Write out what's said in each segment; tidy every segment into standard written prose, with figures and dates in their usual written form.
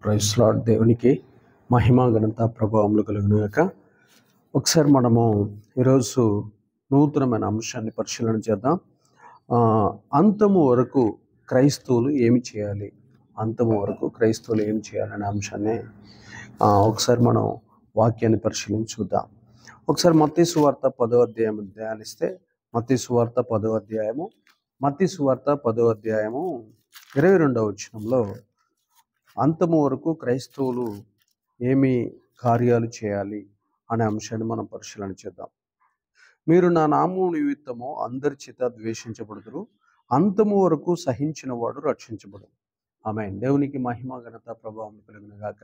Praise lord. దేవునికి మహిమ ఘనత ప్రభావములు కలుగును గాక. ఒకసారి మనము ఈరోజు నూతనమైన అంశాన్ని పరిశీలన చేద్దాం. అంతము వరకు క్రైస్తవులు ఏమి చేయాలి, అంతము వరకు క్రైస్తవులు ఏమి చేయాలనే అంశాన్ని ఒకసారి మనం వాక్యాన్ని పరిశీలించి చూద్దాం. ఒకసారి మత్తయి సువార్త 10వ అధ్యాయం ధ్యానిస్తే, మత్తయి సువార్త 10వ అధ్యాయము 22వ వచనంలో అంతము వరకు క్రైస్తవులు ఏమి కార్యాలు చేయాలి అనే అంశాన్ని మనం పరిశీలన చేద్దాం. మీరు నా నామము నిమిత్తము అందరి చేత ద్వేషించబడుదురు, అంతము వరకు సహించిన వాడు రక్షించబడు. ఆమేన్. దేవునికి మహిమ ఘనత ప్రభావం కలుగును గాక.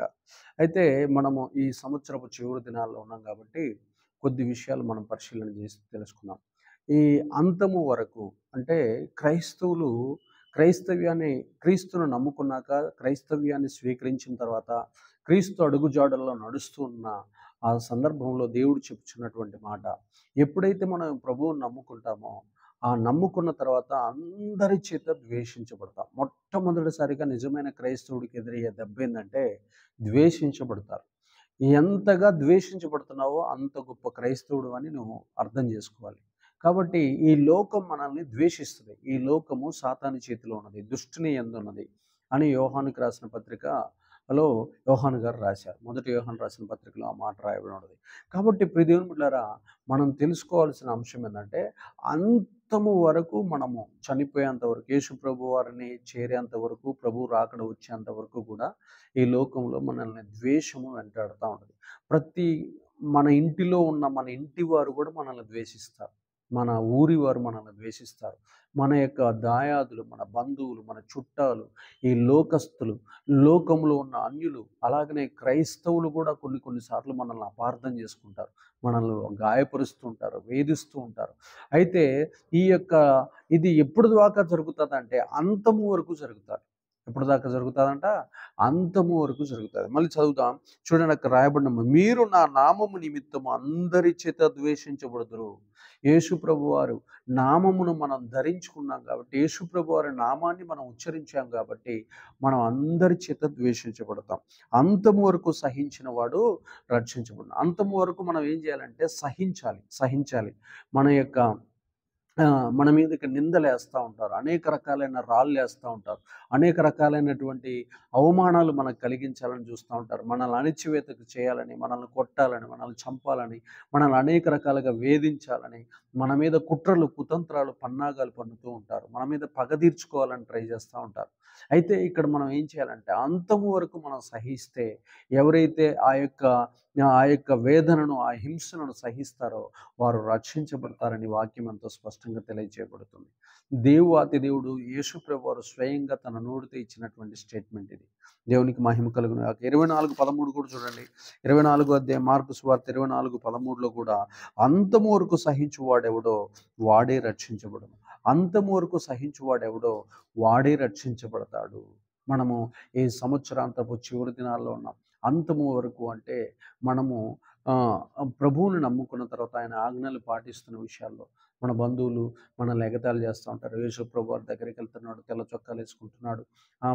అయితే మనము ఈ సంవత్సరపు చివరి దినాల్లో ఉన్నాం కాబట్టి కొద్ది విషయాలు మనం పరిశీలన చేసి తెలుసుకుందాం. ఈ అంతము వరకు అంటే క్రీస్తును నమ్ముకున్నాక, క్రైస్తవ్యాన్ని స్వీకరించిన తర్వాత, క్రీస్తు అడుగుజాడల్లో నడుస్తూ ఉన్న ఆ సందర్భంలో దేవుడు చెప్తున్నటువంటి మాట, ఎప్పుడైతే మనం ప్రభువుని నమ్ముకుంటామో ఆ నమ్ముకున్న తర్వాత అందరి చేత ద్వేషించబడతాం. మొట్టమొదటిసారిగా నిజమైన క్రైస్తవుడికి ఎదురయ్యే దెబ్బ ఏంటంటే ద్వేషించబడతారు. ఎంతగా ద్వేషించబడుతున్నావో అంత గొప్ప క్రైస్తవుడు అని నువ్వు అర్థం చేసుకోవాలి. కాబట్టి ఈ లోకం మనల్ని ద్వేషిస్తుంది. ఈ లోకము సాతాను చేతిలో ఉన్నది, దుష్టుని యందు ఉన్నది అని యోహానుకి రాసిన పత్రికలో యోహాను గారు రాశారు. మొదటి యోహాను రాసిన పత్రికలో ఆ మాట రాయబడి ఉన్నది. కాబట్టి ప్రియ దేవుని బిడ్డలారా, మనం తెలుసుకోవాల్సిన అంశం ఏంటంటే అంతము వరకు మనము చనిపోయేంత వరకు, యేసు ప్రభు వారిని చేరేంత వరకు, ప్రభు రాకడ వచ్చేంత వరకు కూడా ఈ లోకంలో మనల్ని ద్వేషము వెంటాడుతూ ఉంటుంది. మన ఇంటిలో ఉన్న మన ఇంటి వారు కూడా మనల్ని ద్వేషిస్తారు, మన ఊరి వారు మనల్ని ద్వేషిస్తారు, మన యొక్క దాయాదులు, మన బంధువులు, మన చుట్టాలు, ఈ లోకస్తులు, లోకంలో ఉన్న అన్యులు, అలాగనే క్రైస్తవులు కూడా కొన్నిసార్లు మనల్ని అపార్థం చేసుకుంటారు, మనల్ని గాయపరుస్తూ ఉంటారు, వేధిస్తూ ఉంటారు. అయితే ఇది ఎప్పుడు దాకా జరుగుతుంది అంటే అంతము వరకు జరుగుతుంది. ఎప్పుడు దాకా జరుగుతుందంట? అంతము వరకు జరుగుతుంది. మళ్ళీ చదువుతాం చూడండి, అక్కడ రాయబడిన, మీరు నా నామము నిమిత్తము అందరి చేత ద్వేషించబడుదురు. యేసు ప్రభు వారు నామమును మనం ధరించుకున్నాం కాబట్టి, యేసు ప్రభు వారి నామాన్ని మనం ఉచ్చరించాం కాబట్టి మనం అందరి చేత ద్వేషించబడతాం. అంతము వరకు సహించిన వాడు రక్షించబడు. అంతము వరకు మనం ఏం చేయాలంటే సహించాలి. మన మీదకి నిందలు వేస్తూ ఉంటారు, అనేక రకాలైన రాళ్ళు వేస్తూ ఉంటారు, అనేక రకాలైనటువంటి అవమానాలు మనకు కలిగించాలని చూస్తూ ఉంటారు, మనల్ని అణిచివేతకు చేయాలని, మనల్ని కొట్టాలని, మనల్ని చంపాలని, మనల్ని అనేక రకాలుగా వేధించాలని, మన మీద కుట్రలు, కుతంత్రాలు, పన్నాగాలు పన్నుతూ ఉంటారు, మన మీద పగ తీర్చుకోవాలని ట్రై చేస్తూ ఉంటారు. అయితే ఇక్కడ మనం ఏం చేయాలంటే అంతము వరకు మనం సహిస్తే, ఎవరైతే ఆ యొక్క వేదనను, ఆ హింసను సహిస్తారో వారు రక్షించబడతారని వాక్యం ఎంతో స్పష్టంగా తెలియజేయబడుతుంది. అతి దేవుడు యేసు ప్రభు వారు స్వయంగా తన నోటితో ఇచ్చినటువంటి స్టేట్మెంట్ ఇది. దేవునికి మహిమ కలుగును. 24:13 కూడా చూడండి. 24వ అధ్యాయం మార్కు సువార్త 24:13లో కూడా అంతము వరకు సహించువాడెవడో వాడే రక్షించబడును. అంతము వరకు సహించువాడెవడో వాడే రక్షించబడతాడు. మనము ఈ సంవత్సరాంతపు చివరి దినాల్లో ఉన్నాం. అంతము వరకు అంటే మనము ప్రభువుని నమ్ముకున్న తర్వాత, ఆయన ఆజ్ఞలు పాటిస్తున్న విషయాల్లో మన బంధువులు మనల్ని ఎగతాళి చేస్తూ ఉంటారు. యేసు ప్రభు వారి దగ్గరికి వెళ్తున్నాడు, తెల్ల చొక్కాలు వేసుకుంటున్నాడు,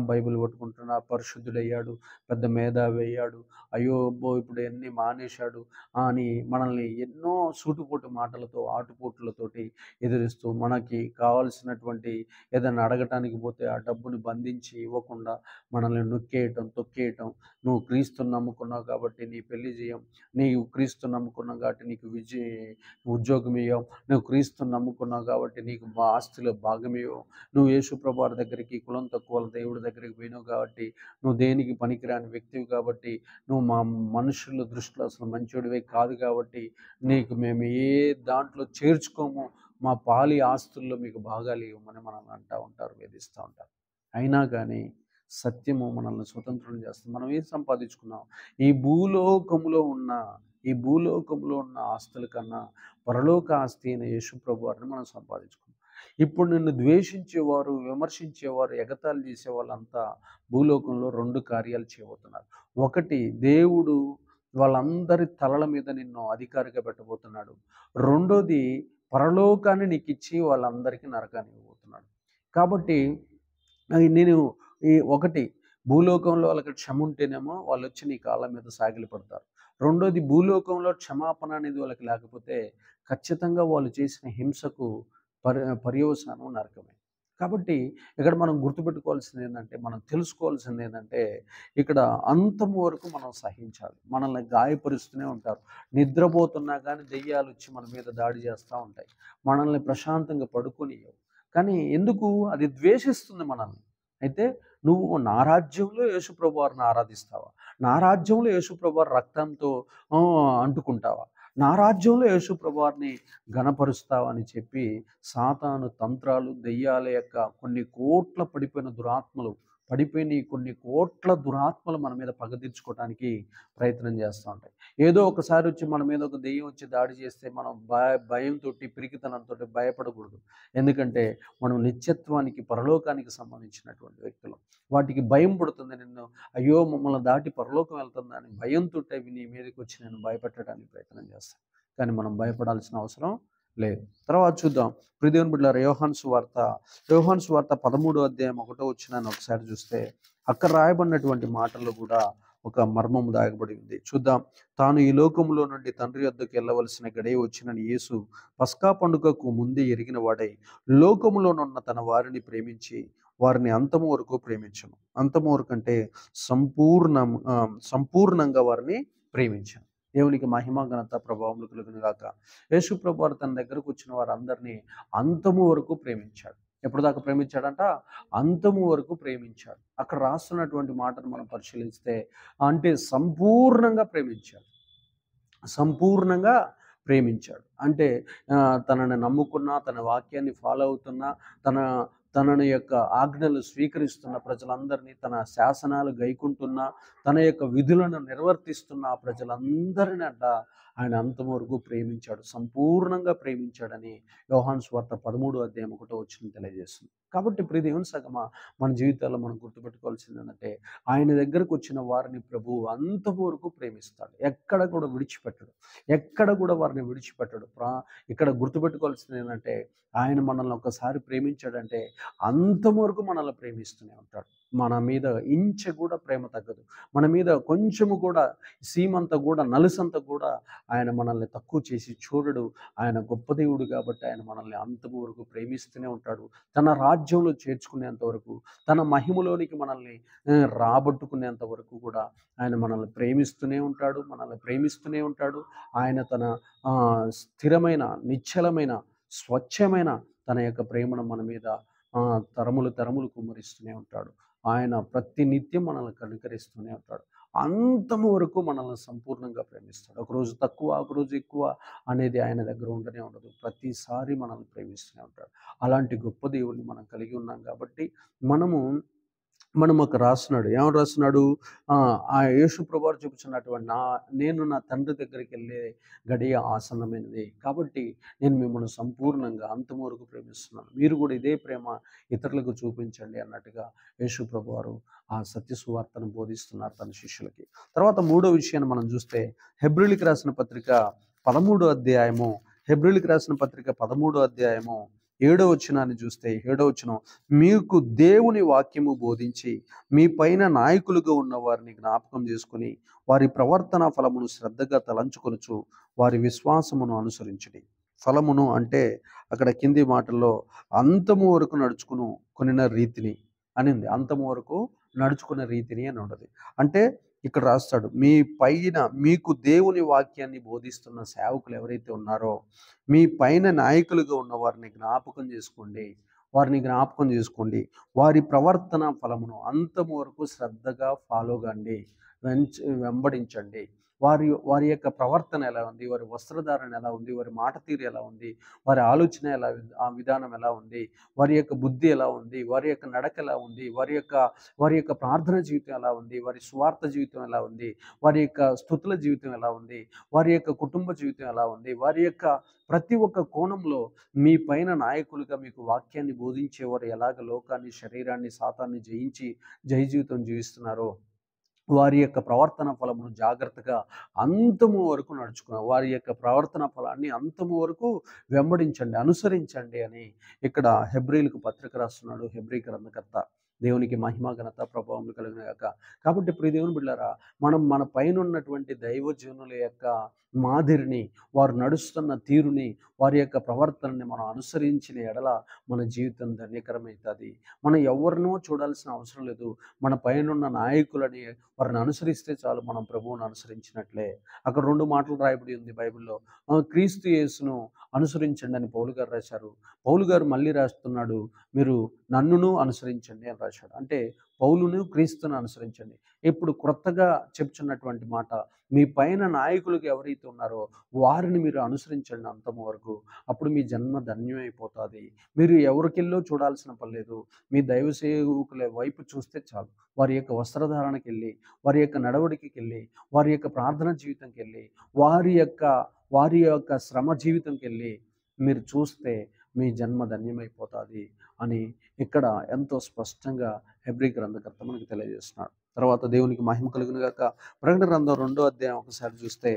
బైబిల్ పట్టుకుంటున్నాడు, పరిశుద్ధుడయ్యాడు, పెద్ద మేధావి అయ్యాడు, అయ్యో అబ్బో ఇప్పుడు ఎన్ని మానేశాడు అని మనల్ని ఎన్నో సూటుపోటు మాటలతో, ఆటుపోట్లతోటి ఎదిరిస్తూ, మనకి కావాల్సినటువంటి ఏదైనా అడగటానికి పోతే ఆ డబ్బుని బంధించి ఇవ్వకుండా మనల్ని నొక్కేయటం, తొక్కేయటం, నువ్వు క్రీస్తుని నమ్ముకున్నావు కాబట్టి నీ పెళ్లి చేయం, నీవు క్రీస్తు నమ్ముకున్నావు కాబట్టి నీకు ఉద్యోగం ఇవ్వం, నువ్వు క్రీస్తుని నమ్ముకున్నావు కాబట్టి నీకు ఆస్తిలో భాగం ఇవ్వం, నువ్వు యేసు ప్రభు వారి దగ్గరికి, కులం తక్కువ దేవుడి దగ్గరికి పోయినావు కాబట్టి, నువ్వు దేనికి పనికిరాని వ్యక్తివి కాబట్టి, నువ్వు మా మనుషుల దృష్టిలో అసలు మంచోడివే కాదు కాబట్టి నీకు మేము ఏ దాంట్లో చేర్చుకోము, మా పాలి ఆస్తుల్లో మీకు భాగాలు ఇవ్వమని మనల్ని అంటూ ఉంటారు, వేధిస్తూ ఉంటారు. అయినా కానీ సత్యము మనల్ని స్వతంత్రం చేస్తుంది. మనం ఏం సంపాదించుకున్నాం? ఈ భూలోకములో ఉన్న ఆస్తుల కన్నా పరలోక ఆస్తి అయిన యేసు ప్రభు వారిని మనం సంపాదించుకున్నాం. ఇప్పుడు నిన్ను ద్వేషించేవారు, విమర్శించేవారు, ఎగతాళి చేసే వాళ్ళంతా భూలోకంలో 2 కార్యాలు చేయబోతున్నారు. ఒకటి, దేవుడు వాళ్ళందరి తలల మీద నిన్ను అధికారిగా పెట్టబోతున్నాడు. రెండోది, పరలోకాన్ని నీకు ఇచ్చి వాళ్ళందరికీ నరకాన్ని ఇవ్వబోతున్నాడు. కాబట్టి నేను ఒకటి, భూలోకంలో వాళ్ళకి క్షమ ఉంటేనేమో వాళ్ళొచ్చి నీ కాళ్ళ మీద సాగిలపడతారు. రెండోది భూలోకంలో క్షమాపణ అనేది వాళ్ళకి లేకపోతే ఖచ్చితంగా వాళ్ళు చేసిన హింసకు పర్యవసానం నరకమే. కాబట్టి ఇక్కడ మనం గుర్తుపెట్టుకోవాల్సింది ఏందంటే, మనం తెలుసుకోవాల్సింది ఏందంటే, ఇక్కడ అంతం వరకు మనం సహించాలి. మనల్ని గాయపరుస్తూనే ఉంటారు. నిద్రపోతున్నా గానీ దెయ్యాలొచ్చి మన మీద దాడి చేస్తా ఉంటాయి. మనల్ని ప్రశాంతంగా పడుకోనియ్యవు. కానీ ఎందుకు? అది ద్వేషిస్తుంది మనల్ని. అయితే నువ్వు నా రాజ్యంలో యేసుప్రభువారిని ఆరాధిస్తావా? నా రాజ్యంలో యేసుప్రభువారి రక్తంతో అంటుకుంటావా? నా రాజ్యంలో యేసుప్రభువారిని ఘనపరుస్తావా అని చెప్పి సాతాను తంత్రాలు, దెయ్యాల యొక్క కొన్ని కోట్ల పడిపోయిన ఈ కొన్ని కోట్ల దురాత్మలు మన మీద పగ తీర్చుకోవడానికి ప్రయత్నం చేస్తూ ఉంటాయి. ఏదో ఒకసారి వచ్చి మన మీద ఒక దెయ్యం వచ్చి దాడి చేస్తే మనం భయంతోటి, పిరికితనంతోటి భయపడకూడదు. ఎందుకంటే మనం నిత్యత్వానికి, పరలోకానికి సంబంధించినటువంటి వ్యక్తులం. వాటికి భయం పుడుతుంది. అయ్యో మమ్మల్ని దాటి పరలోకం వెళ్తుందని భయంతోటి అవి నీ మీదకి వచ్చి నేను భయపెట్టడానికి ప్రయత్నం చేస్తాను. కానీ మనం భయపడాల్సిన అవసరం లేదు. తర్వాత చూద్దాం. ప్రియ దేవుని బిడ్డలారా, యోహాను సువార్త 13వ అధ్యాయం 1వ వచనాన్ని ఒకసారి చూస్తే అక్కడ రాయబడినటువంటి మాటల్లో కూడా ఒక మర్మము దాగబడి ఉంది. చూద్దాం. తాను ఈ లోకములో నుండి తండ్రి వద్దకు వెళ్ళవలసిన గడియ వచ్చినని యేసు పస్కా పండుగకు ముందే ఎరిగిన వాడై లోకములోనున్న తన వారిని ప్రేమించి వారిని అంతము వరకు ప్రేమించను. అంతము వరకు అంటే సంపూర్ణంగా వారిని ప్రేమించను. దేవునికి మహిమ, ఘనత, ప్రభావములు కలుగును గాక. యేసు ప్రభువారు తన దగ్గరకు వచ్చిన వారందరినీ అంతము వరకు ప్రేమించాడు. ఎప్పుడు దాకా ప్రేమించాడంట? అంతము వరకు ప్రేమించాడు. అక్కడ రాస్తున్నటువంటి మాటను మనం పరిశీలిస్తే అంటే సంపూర్ణంగా ప్రేమించాడు. సంపూర్ణంగా ప్రేమించాడు. అంటే తనని నమ్ముకున్న, తన వాక్యాన్ని ఫాలో అవుతున్న, తనని యొక్క ఆజ్ఞలు స్వీకరిస్తున్న ప్రజలందరినీ, తన శాసనాలు గైకుంటున్న, తన యొక్క విధులను నిర్వర్తిస్తున్న ప్రజలందరినీ ఆయన అంతం వరకు ప్రేమించాడు. సంపూర్ణంగా ప్రేమించాడని యోహాను సువార్త 13వ అధ్యాయం 1వ వచనం తెలియజేస్తుంది. కాబట్టి ప్రియ దేవుని సగమా మన జీవితాల్లో మనం గుర్తుపెట్టుకోవాల్సింది ఏంటంటే, ఆయన దగ్గరకు వచ్చిన వారిని ప్రభువు అంతవరకు ప్రేమిస్తాడు. ఎక్కడ కూడా విడిచిపెట్టడు. ఎక్కడ కూడా వారిని విడిచిపెట్టడు. ఇక్కడ గుర్తుపెట్టుకోవాల్సింది ఏంటంటే, ఆయన మనల్ని ఒకసారి ప్రేమించాడంటే అంతవరకు మనల్ని ప్రేమిస్తూనే ఉంటాడు. మన మీద ఇంచ కూడా ప్రేమ తగ్గదు. మన మీద కొంచెము కూడా, సీమంత కూడా, నలుసంత కూడా ఆయన మనల్ని తక్కువ చేసి చూడడు. ఆయన గొప్ప దేవుడు కాబట్టి ఆయన మనల్ని అంతము వరకు ప్రేమిస్తూనే ఉంటాడు. తన రాజ్యంలో చేర్చుకునేంత వరకు, తన మహిమలోనికి మనల్ని రాబట్టుకునేంత వరకు కూడా ఆయన మనల్ని ప్రేమిస్తూనే ఉంటాడు. ఆయన తన స్థిరమైన, నిశ్చలమైన, స్వచ్ఛమైన తన యొక్క ప్రేమను మన మీద తరములు కుమ్మరిస్తూనే ఉంటాడు. ఆయన ప్రతి నిత్యం మనల్ని కనికరిస్తూనే ఉంటాడు. అంతము వరకు మనల్ని సంపూర్ణంగా ప్రేమిస్తాడు. ఒకరోజు తక్కువ, ఒకరోజు ఎక్కువ అనేది ఆయన దగ్గర ఉండనే ఉండదు. ప్రతిసారి మనల్ని ప్రేమిస్తూనే ఉంటాడు. అలాంటి గొప్ప దేవుడిని మనం కలిగి ఉన్నాం కాబట్టి మనం ఒక రాస్తున్నాడు. ఏమని రాస్తున్నాడు? ఆ యేసు ప్రభువారు చూపించినటువంటి నేను నా తండ్రి దగ్గరికి వెళ్ళే గడియ ఆసన్నమైనది కాబట్టి నేను మిమ్మల్ని సంపూర్ణంగా అంతము వరకు ప్రేమిస్తున్నాను. మీరు కూడా ఇదే ప్రేమ ఇతరులకు చూపించండి అన్నట్టుగా యేసు ప్రభువారు ఆ సత్య సువార్తను బోధిస్తున్నారు తన శిష్యులకి. తర్వాత మూడో విషయాన్ని మనం చూస్తే హెబ్రీయులకు రాసిన పత్రిక 13వ అధ్యాయము 13వ అధ్యాయము 7వ వచనాన్ని చూస్తే 7వ వచనం, మీకు దేవుని వాక్యము బోధించి మీ పైన నాయకులుగా ఉన్న వారిని జ్ఞాపకం చేసుకుని వారి ప్రవర్తన ఫలమును శ్రద్ధగా తలంచుకొనుచు వారి విశ్వాసమును అనుసరించండి. ఫలమును అంటే అక్కడ కింది మాటల్లో అంతము వరకు కొనిన రీతిని అనింది. అంతము వరకు నడుచుకున్న రీతిని అని ఉండదు. అంటే ఇక్కడ రాస్తాడు, మీ పైన మీకు దేవుని వాక్యాన్ని బోధిస్తున్న సేవకులు ఎవరైతే ఉన్నారో మీ పైన నాయకులుగా ఉన్న వారిని జ్ఞాపకం చేసుకోండి. వారి ప్రవర్తన ఫలమును అంతము వరకు శ్రద్ధగా ఫాలో కండి, వెంబడించండి. వారి యొక్క ప్రవర్తన ఎలా ఉంది, వారి వస్త్రధారణ ఎలా ఉంది, వారి మాట తీరు ఎలా ఉంది, వారి ఆలోచన ఆ విధానం ఎలా ఉంది, వారి యొక్క బుద్ధి ఎలా ఉంది, వారి యొక్క నడక ఎలా ఉంది, వారి యొక్క ప్రార్థన జీవితం ఎలా ఉంది, వారి స్వార్థ జీవితం ఎలా ఉంది, వారి యొక్క స్తుతుల జీవితం ఎలా ఉంది, వారి యొక్క కుటుంబ జీవితం ఎలా ఉంది, వారి యొక్క ప్రతి ఒక్క కోణంలో మీ పైన నాయకులుగా మీకు వాక్యాన్ని బోధించేవారు ఎలాగ లోకాన్ని, శరీరాన్ని, సాతాన్ని జయించి జయ జీవితం జీవిస్తున్నారో వారి యొక్క ప్రవర్తన ఫలమును జాగ్రత్తగా అంతము వరకు నడుచుకున్నారు. వారి యొక్క ప్రవర్తన ఫలాన్ని అంతము వరకు వెంబడించండి, అనుసరించండి అని ఇక్కడ హెబ్రీయులకు పత్రిక రాస్తున్నాడు హెబ్రీ గ్రంథకర్త. దేవునికి మహిమ ఘనత ప్రభావం కలుగును గాక. కాబట్టి ప్రియ దేవుని బిడ్డలారా, మనం మన పైన ఉన్నటువంటి దైవజనుల యొక్క మాదిరిని, వారు నడుస్తున్న తీరుని, వారి యొక్క ప్రవర్తనని మనం అనుసరించిన ఎడల మన జీవితం ధన్యకరమవుతుంది. మనం ఎవరినో చూడాల్సిన అవసరం లేదు. మన పైనున్న నాయకులని వారిని అనుసరిస్తే చాలు, మనం ప్రభువును అనుసరించినట్లే. అక్కడ 2 మాటలు రాయబడి ఉంది బైబిల్‌లో. క్రీస్తు యేసును అనుసరించండి అని పౌలు గారు రాశారు. పౌలు గారు మళ్ళీ రాస్తున్నాడు, మీరు నన్నును అనుసరించండి అని రాశాడు. అంటే పౌలును క్రీస్తును అనుసరించండి. ఇప్పుడు క్రొత్తగా చెప్తున్నటువంటి మాట, మీ పైన నాయకులకు ఎవరైతే ఉన్నారో వారిని మీరు అనుసరించండి అంతము వరకు. అప్పుడు మీ జన్మ ధన్యమైపోతుంది. మీరు ఎవరికెళ్ళో చూడాల్సిన పని లేదు. మీ దైవ సేవకుల వైపు చూస్తే చాలు. వారి యొక్క వస్త్రధారణకెళ్ళి, వారి యొక్క నడవడికకెళ్ళి, వారి యొక్క ప్రార్థన జీవితంకెళ్ళి, వారి యొక్క శ్రమ జీవితంకెళ్ళి మీరు చూస్తే మీ జన్మ ధన్యమైపోతుంది అని ఇక్కడ ఎంతో స్పష్టంగా హెబ్రీ గ్రంథకర్త మనకు తెలియజేస్తున్నాడు. తర్వాత దేవునికి మహిమ కలుగును గాక. ప్రకటన గ్రంథం 2వ అధ్యాయం ఒకసారి చూస్తే,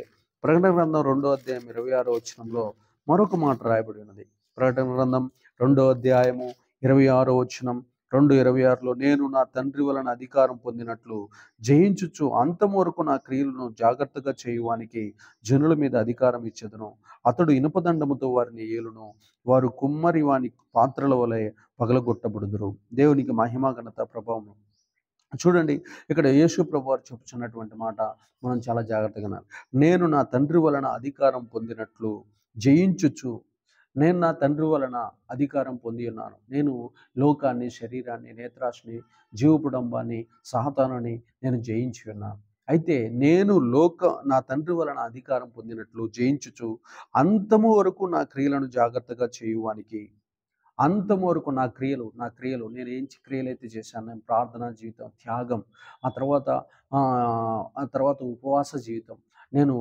ప్రకటన గ్రంథం 2వ అధ్యాయం 26వ వచనంలో మరొక మాట రాయబడి ఉన్నది. ప్రకటన గ్రంథం 2వ అధ్యాయము 26వ వచనం, 2:26లో, నేను నా తండ్రి వలన అధికారం పొందినట్లు జయించుచు అంతము వరకు నా క్రియలను జాగ్రత్తగా చేయువానికి జనుల మీద అధికారం ఇచ్చెదను. అతడు ఇనుపదండముతో వారిని ఏలును, వారు కుమ్మరి వాని పాత్రల వలె పగలగొట్టబడుదురు. దేవునికి మహిమ ఘనత ప్రభావం. చూడండి, ఇక్కడ యేసు ప్రభువారు చెప్పుచున్నటువంటి మాట మనం చాలా జాగ్రత్తగా వినాలి. నేను నా తండ్రి వలన అధికారం పొందినట్లు జయించుచు, నేను నా తండ్రి వలన అధికారం పొంది ఉన్నాను. నేను లోకాన్ని, శరీరాన్ని, నేత్రాశని, జీవపుడంబాన్ని, సాతానుని నేను జయించి ఉన్నాను. అయితే నేను నా తండ్రి వలన అధికారం పొందినట్లు జయించుచు అంతము వరకు నా క్రియలను జాగ్రత్తగా చేయువానికి, అంతం వరకు నా క్రియలు నేను ఏం క్రియలైతే చేశాను, నేను ప్రార్థనా జీవితం, త్యాగం, ఆ తర్వాత ఉపవాస జీవితం, నేను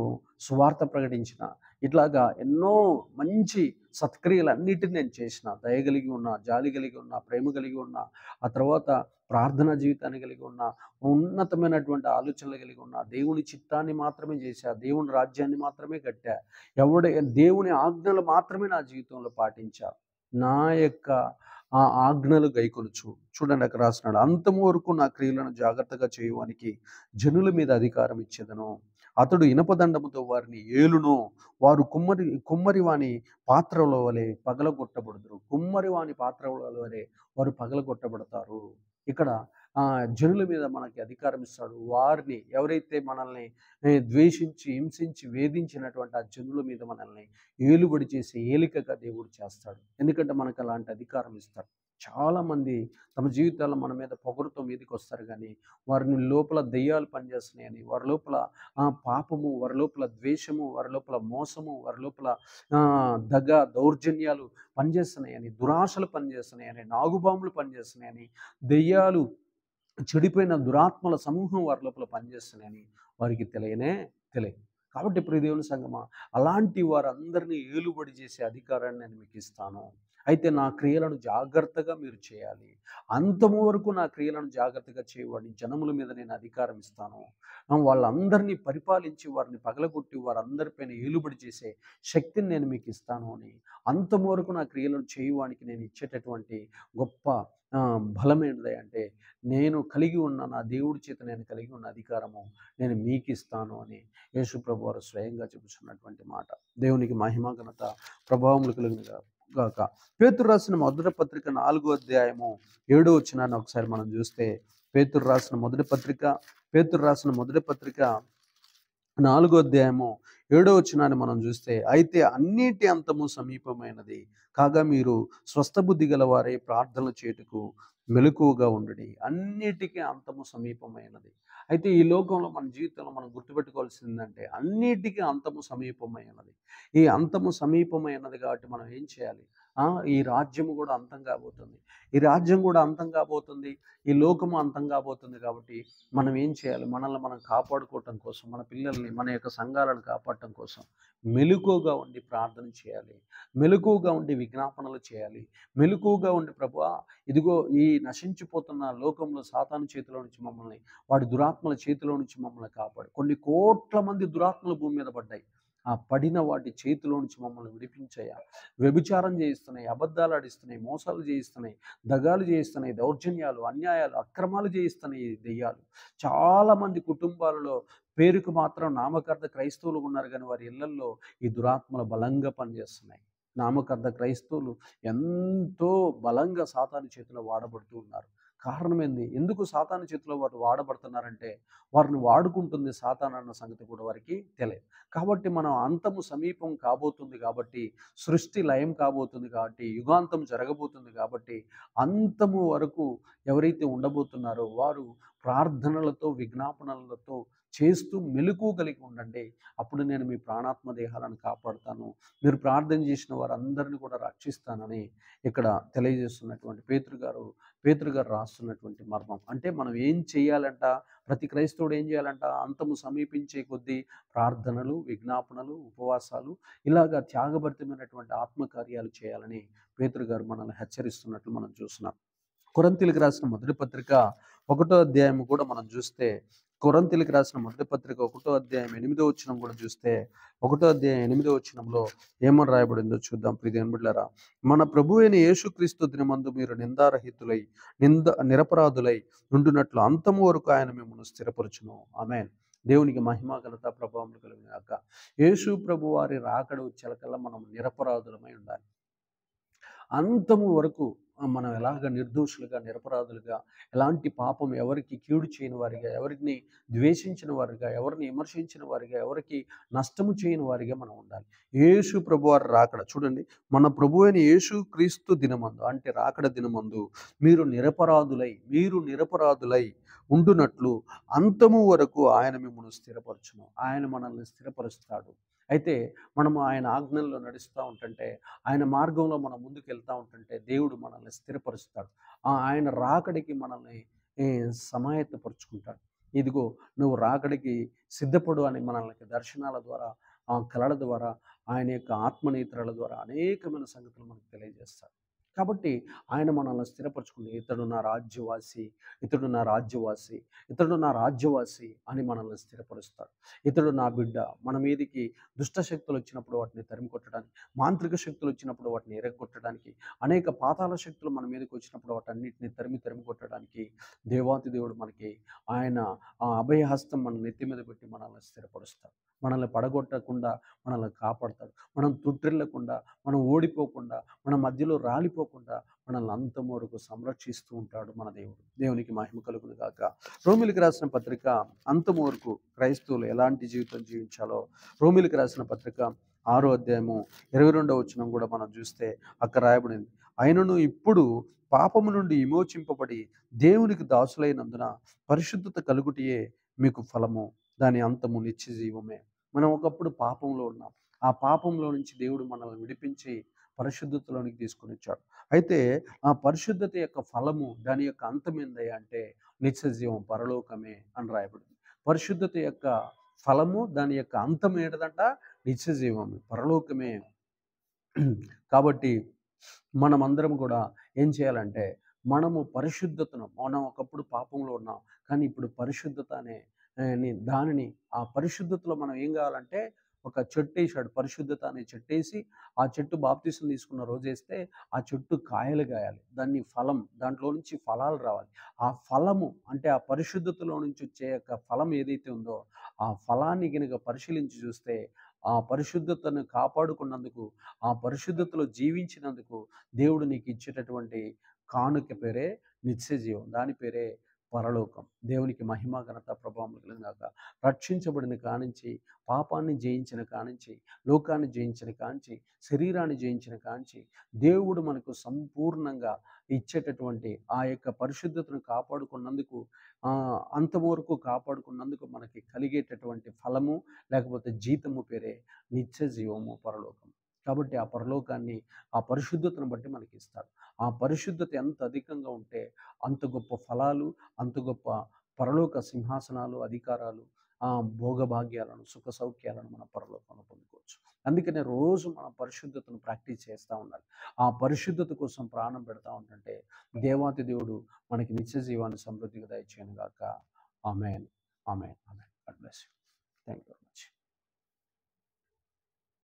సువార్త ప్రకటించిన, ఇట్లాగా ఎన్నో మంచి సత్క్రియలన్నిటిని నేను చేసిన, దయగలిగి ఉన్నా, జాలి కలిగి ఉన్నా, ప్రేమ కలిగి ఉన్నా, ఆ తర్వాత ప్రార్థనా జీవితాన్ని కలిగి ఉన్నా, ఉన్నతమైనటువంటి ఆలోచనలు కలిగి ఉన్నా, దేవుని చిత్తాన్ని మాత్రమే చేశా, దేవుని రాజ్యాన్ని మాత్రమే కట్టా, దేవుని ఆజ్ఞలు మాత్రమే నా జీవితంలో పాటించా, నా యొక్క ఆ ఆజ్ఞలు గైకొనుచు. చూడండి, అక్కడ రాస్తున్నాడు, అంతము వరకు నా క్రియలను జాగ్రత్తగా చేయువానికి జనుల మీద అధికారం ఇచ్చేదను. అతడు ఇనపదండముతో వారిని ఏలును, వారు కుమ్మరి వాని పాత్రల వలె పగలగొట్టబడుదురు. కుమ్మరి వాని పాత్రల వలె వారు పగలగొట్టబడతారు. ఇక్కడ జనుల మీద మనకి అధికారం ఇస్తాడు. వారిని ఎవరైతే మనల్ని ద్వేషించి, హింసించి, వేధించినటువంటి ఆ జనుల మీద మనల్ని ఏలుబడి చేసి ఏలికగా దేవుడు చేస్తాడు. ఎందుకంటే మనకు అలాంటి అధికారం ఇస్తాడు. చాలామంది తమ జీవితాల్లో మన మీద పొగరుతో మీదకి వస్తారు, కానీ వారిని లోపల దెయ్యాలు పనిచేస్తున్నాయని, వారి లోపల పాపము, వారి లోపల ద్వేషము, వారి లోపల మోసము, వారి లోపల దగ, దౌర్జన్యాలు పనిచేస్తున్నాయని, దురాశలు పనిచేస్తున్నాయని, నాగుబాములు పనిచేస్తున్నాయని, దెయ్యాలు, చెడిపోయిన దురాత్మల సమూహం వారి లోపల పనిచేస్తున్నాయని వారికి తెలియదు. కాబట్టి ప్రియ దేవుని సంగమా, అలాంటి వారందరినీ ఏలుబడి చేసే అధికారాన్ని నేను మీకు ఇస్తాను. అయితే నా క్రియలను జాగ్రత్తగా మీరు చేయాలి. అంతము వరకు నా క్రియలను జాగ్రత్తగా చేయవాడిని జనముల మీద నేను అధికారం ఇస్తాను. వాళ్ళందరినీ పరిపాలించి, వారిని పగలగొట్టి, వారందరిపైన ఏలుబడి చేసే శక్తిని నేను మీకు ఇస్తాను అని, అంతము వరకు నా క్రియలను చేయువానికి నేను ఇచ్చేటటువంటి గొప్ప బలమేంటిది అంటే, నేను కలిగి ఉన్న, నా దేవుడి చేత నేను కలిగి ఉన్న అధికారము నేను మీకు ఇస్తాను అని యేసు ప్రభువు వారు స్వయంగా చెబుతున్నటువంటి మాట. దేవునికి మహిమ ఘనత ప్రభావములు కలుగును గాక. పేతురు రాసిన మొదటి పత్రిక 4వ అధ్యాయము 7వ వచనాన్ని ఒకసారి మనం చూస్తే, పేతురు రాసిన మొదటి పత్రిక 4వ అధ్యాయము 7వ వచనాన్ని మనం చూస్తే, అయితే అన్నిటి అంతము సమీపమైనది కాగా మీరు స్వస్థబుద్ధి గలవారే ప్రార్థనలు చేటుకు మెలకువగా ఉండండి. అన్నిటికీ అంతము సమీపమైనది. అయితే ఈ లోకంలో మన జీవితంలో మనం గుర్తుపెట్టుకోవాల్సిందంటే, అన్నిటికీ అంతము సమీపమైనది. ఈ అంతము సమీపమైనది కాబట్టి మనం ఏం చేయాలి? ఈ రాజ్యము కూడా అంతం కాబోతుంది. ఈ లోకము అంతం కాబోతుంది. కాబట్టి మనం ఏం చేయాలి? మనల్ని మనం కాపాడుకోవటం కోసం, మన పిల్లల్ని, మన యొక్క సంఘాలను కాపాడటం కోసం మెలకువగా ఉండి ప్రార్థన చేయాలి. మెలకువగా ఉండి విజ్ఞాపనలు చేయాలి. మెలకువగా ఉండి, ప్రభువా, ఇదిగో ఈ నశించిపోతున్న లోకంలో సాతాను చేతిలో నుంచి మమ్మల్ని, వాడి దురాత్మల చేతిలో నుంచి మమ్మల్ని కాపాడు. కొన్ని కోట్ల మంది దురాత్మల భూమి మీద పడ్డాయి. ఆ పడిన వాటి చేతిలో నుంచి మమ్మల్ని విడిపించయ్యా. వ్యభిచారం చేయిస్తున్నాయి, అబద్ధాలు ఆడిస్తున్నాయి, మోసాలు చేయిస్తున్నాయి, దగాలు చేయిస్తున్నాయి, దౌర్జన్యాలు, అన్యాయాలు, అక్రమాలు చేయిస్తున్నాయి ఈ దెయ్యాలు. చాలామంది కుటుంబాలలో పేరుకు మాత్రం నామకార్థ క్రైస్తవులు ఉన్నారు కానీ వారి ఇళ్లల్లో ఈ దురాత్మలు బలంగా పనిచేస్తున్నాయి. నామకార్థ క్రైస్తవులు ఎంతో బలంగా సాతాను చేతిలో వాడబడుతూ ఉన్నారు. కారణం ఏంది? ఎందుకు సాతాను చేతిలో వారు వాడబడుతున్నారంటే వారిని వాడుకుంటుంది సాతాను అన్న సంగతి కూడా వారికి తెలియదు. కాబట్టి మనం అంతము సమీపం కాబోతుంది కాబట్టి, సృష్టి లయం కాబోతుంది కాబట్టి, యుగాంతం జరగబోతుంది కాబట్టి, అంతము వరకు ఎవరైతే ఉండబోతున్నారో వారు ప్రార్థనలతో, విజ్ఞాపనలతో చేస్తూ మెలకువ కలిగి ఉండండి. అప్పుడు నేను మీ ప్రాణాత్మ దేహాలను కాపాడుతాను. మీరు ప్రార్థన చేసిన వారందరిని కూడా రక్షిస్తానని ఇక్కడ తెలియజేస్తున్నటువంటి పేతురు గారు రాస్తున్నటువంటి మర్మం. అంటే మనం ఏం చేయాలంట? ప్రతి క్రైస్తవుడు ఏం చేయాలంట? అంతము సమీపించే కొద్దీ ప్రార్థనలు, విజ్ఞాపనలు, ఉపవాసాలు ఇలాగా త్యాగభరితమైనటువంటి ఆత్మకార్యాలు చేయాలని పేతురు గారు మనల్ని హెచ్చరిస్తున్నట్లు మనం చూస్తున్నాం. కొరింథీయులకు రాసిన మొదటి పత్రిక 1వ అధ్యాయం కూడా మనం చూస్తే, కొరింథీయులకు రాసిన మొదటి పత్రిక 1వ అధ్యాయం 8వ వచనం కూడా చూస్తే, 1వ అధ్యాయం 8వ వచనంలో ఏమని రాయబడిందో చూద్దాం. ప్రియమైన బిడ్డలారా, మన ప్రభువైన యేసుక్రీస్తు దినమందు మీరు నిందారహితులై నిరపరాధులై ఉండునట్లు అంతము వరకు ఆయన మిమ్మల్ని స్థిరపరచును. ఆమేన్. దేవునికి మహిమ ఘనత ప్రభావములు కలుగును గాక. యేసు ప్రభు వారి రాకడ వచ్చేలకల్లా మనం నిరపరాధులమై ఉండాలి. అంతము వరకు మనం ఎలాగ నిర్దోషులుగా, నిరపరాధులుగా, ఎలాంటి పాపం ఎవరికి కీడు చేయని వారిగా, ఎవరిని ద్వేషించిన వారిగా, ఎవరిని విమర్శించిన వారిగా, ఎవరికి నష్టము చేయని వారిగా మనం ఉండాలి. యేసు ప్రభువారు రాకడ చూడండి, మన ప్రభువైన యేసు క్రీస్తు దినమందు అంటే రాకడ దినమందు మీరు నిరపరాధులై ఉండునట్లు అంతము వరకు ఆయన మిమ్మల్ని స్థిరపరచును. ఆయన మనల్ని స్థిరపరుస్తాడు. అయితే మనము ఆయన ఆజ్ఞల్లో నడుస్తూ ఉంటుంటే, ఆయన మార్గంలో మనం ముందుకు వెళ్తూ ఉంటుంటే దేవుడు మనల్ని స్థిరపరుస్తాడు. ఆయన రాకడికి మనల్ని సమాయత్తపరుచుకుంటాడు. ఇదిగో నువ్వు రాకడికి సిద్ధపడు అని మనల్ని దర్శనాల ద్వారా, కళల ద్వారా, ఆయన యొక్క ఆత్మనేత్రాల ద్వారా అనేకమైన సంగతులు మనకు తెలియజేస్తాడు. కాబట్టి ఆయన మనల్ని స్థిరపరచుకుంది. ఇతడు నా రాజ్యవాసి, ఇతడు నా రాజ్యవాసి, ఇతడు నా రాజ్యవాసి అని మనల్ని స్థిరపరుస్తాడు. ఇతడు నా బిడ్డ. మన మీదికి దుష్ట శక్తులు వచ్చినప్పుడు వాటిని తరిమి కొట్టడానికి, మాంత్రిక శక్తులు వచ్చినప్పుడు వాటిని ఎరగొట్టడానికి, అనేక పాతాళ శక్తులు మన మీదకి వచ్చినప్పుడు వాటన్నిటిని తరిమి కొట్టడానికి దేవాతి దేవుడు మనకి ఆయన అభయహస్తం మన నెత్తి మీద పెట్టి మనల్ని స్థిరపరుస్తాడు. మనల్ని పడగొట్టకుండా మనల్ని కాపాడతాడు. మనం తుట్టిల్లకుండా, మనం ఓడిపోకుండా, మన మధ్యలో రాలిపోకుండా మనల్ని అంతం వరకు సంరక్షిస్తూ ఉంటాడు మన దేవుడు. దేవునికి మహిమ కలుగును గాక. రోమిలికి రాసిన పత్రిక అంతము వరకు క్రైస్తవులు ఎలాంటి జీవితం జీవించాలో రోమిలికి రాసిన పత్రిక 6వ అధ్యాయము 22వ వచనం కూడా మనం చూస్తే అక్కడ రాయబడింది. అయినను ఇప్పుడు పాపము నుండి విమోచింపబడి దేవునికి దాసులైనందున పరిశుద్ధత కలుగుటియే మీకు ఫలము, దాని అంతము నిత్య జీవమే. మనం ఒకప్పుడు పాపంలో ఉన్నాం. ఆ పాపంలో నుంచి దేవుడు మనల్ని విడిపించి పరిశుద్ధతలోనికి తీసుకొని వచ్చాడు. అయితే ఆ పరిశుద్ధత యొక్క ఫలము, దాని యొక్క అంతం ఏందయ్యా అంటే నిత్య జీవం, పరలోకమే అని రాయబడింది. పరిశుద్ధత యొక్క ఫలము, దాని యొక్క అంతం ఏంటంట? నిత్య జీవం, పరలోకమే. కాబట్టి మనమందరం కూడా ఏం చేయాలంటే మనము పరిశుద్ధతను, మనం ఒకప్పుడు పాపంలో ఉన్నాం కానీ ఇప్పుడు పరిశుద్ధత అనే దానిని, ఆ పరిశుద్ధతలో మనం ఏం కావాలంటే ఒక చెట్టు వేసాడు, పరిశుద్ధత అనే చెట్టు వేసి ఆ చెట్టు బాప్తీసం తీసుకున్న రోజు వేస్తే ఆ చెట్టు కాయలు కాయాలి, దాన్ని ఫలం, దాంట్లో నుంచి ఫలాలు రావాలి. ఆ ఫలము అంటే ఆ పరిశుద్ధతలో నుంచి వచ్చే యొక్క ఫలం ఏదైతే ఉందో ఆ ఫలాన్ని కనుక పరిశీలించి చూస్తే ఆ పరిశుద్ధతను కాపాడుకున్నందుకు, ఆ పరిశుద్ధతలో జీవించినందుకు దేవుడు నీకు ఇచ్చేటటువంటి కానుక పేరే నిత్య జీవం, దాని పేరే పరలోకం. దేవునికి మహిమ ఘనత ప్రభావం కలిగినాక రక్షించబడిన కానించి, పాపాన్ని జయించిన కానించి, లోకాన్ని జయించిన కాంచి, శరీరాన్ని జయించిన కాంచి దేవుడు మనకు సంపూర్ణంగా ఇచ్చేటటువంటి ఆ యొక్క పరిశుద్ధతను కాపాడుకున్నందుకు, అంతవరకు కాపాడుకున్నందుకు మనకి కలిగేటటువంటి ఫలము లేకపోతే జీతము పేరే నిత్య జీవము, పరలోకం. కాబట్టి ఆ పరలోకాన్ని, ఆ పరిశుద్ధతను బట్టి మనకి ఇస్తాడు. ఆ పరిశుద్ధత ఎంత అధికంగా ఉంటే అంత గొప్ప ఫలాలు, అంత గొప్ప పరలోక సింహాసనాలు, అధికారాలు, భోగభాగ్యాలను, సుఖ సౌఖ్యాలను మన పరలోకంలో పొందుకోవచ్చు. అందుకనే రోజు మనం పరిశుద్ధతను ప్రాక్టీస్ చేస్తూ ఉండాలి. ఆ పరిశుద్ధత కోసం ప్రాణం పెడతా ఉంటుంటే దేవాతి దేవుడు మనకి నిత్య జీవాన్ని సమృద్ధిగా దయచేయను గాక. Amen, amen, amen. God bless you. Thank you very much.